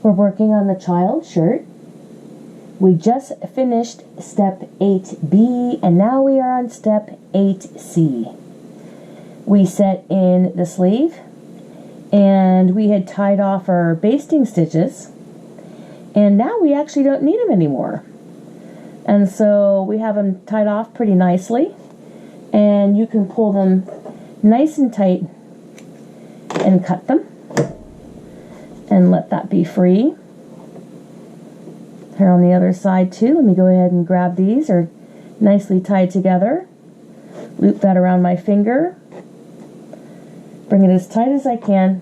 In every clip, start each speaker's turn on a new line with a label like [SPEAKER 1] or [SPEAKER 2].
[SPEAKER 1] We're working on the child shirt. We just finished step 8B and now we are on step 8C. We set in the sleeve and we had tied off our basting stitches, and now we actually don't need them anymore. And so we have them tied off pretty nicely, and you can pull them nice and tight and cut them and let that be free. Here on the other side too, let me go ahead and grab these. Are nicely tied together. Loop that around my finger. Bring it as tight as I can.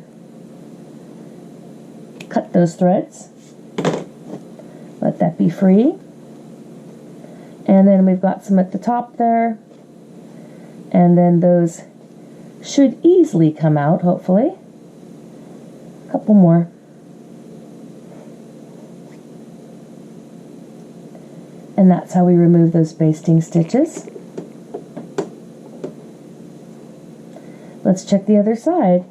[SPEAKER 1] Cut those threads. Let that be free. And then we've got some at the top there. And then those should easily come out, hopefully. A couple more. And that's how we remove those basting stitches. Let's check the other side.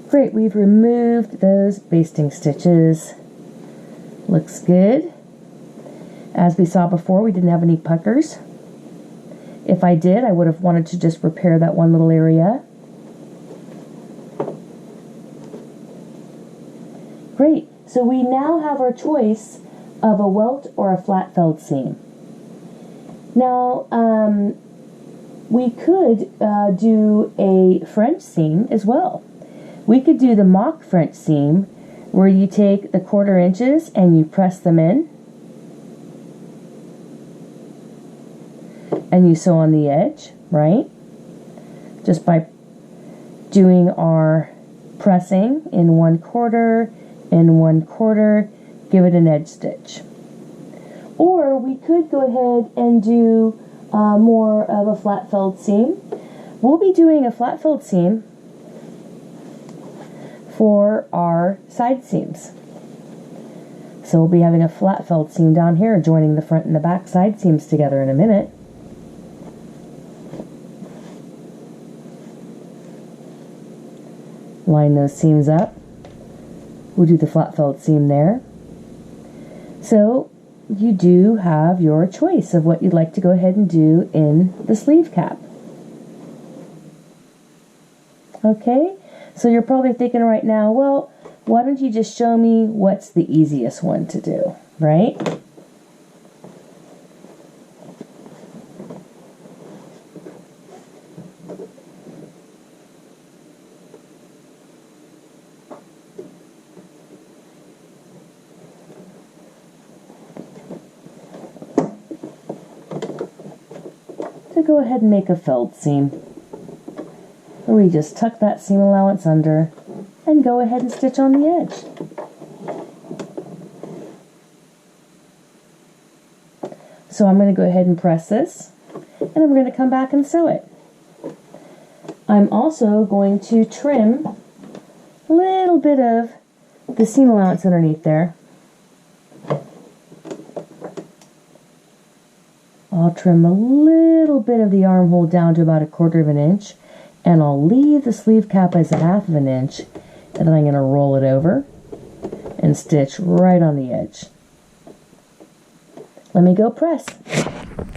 [SPEAKER 1] Great, we've removed those basting stitches. Looks good. As we saw before, we didn't have any puckers. If I did, I would have wanted to just repair that one little area. Great, so we now have our choice of a welt or a flat felled seam. Now, we could do a French seam as well. We could do the mock French seam, where you take the 1/4 inches and you press them in, and you sew on the edge, right? Just by doing our pressing in 1/4 and 1/4, give it an edge stitch. Or we could go ahead and do more of a flat felled seam. We'll be doing a flat felled seam for our side seams. So we'll be having a flat felled seam down here, joining the front and the back side seams together in a minute. Line those seams up. We'll do the flat felled seam there. So you do have your choice of what you'd like to go ahead and do in the sleeve cap. Okay, so you're probably thinking right now, well, why don't you just show me what's the easiest one to do, right? To go ahead and make a felled seam, where we just tuck that seam allowance under and go ahead and stitch on the edge. So I'm going to go ahead and press this, and then we're going to come back and sew it. I'm also going to trim a little bit of the seam allowance underneath there. I'll trim a little bit of the armhole down to about 1/4 inch, and I'll leave the sleeve cap as 1/2 inch, and then I'm going to roll it over and stitch right on the edge. Let me go press.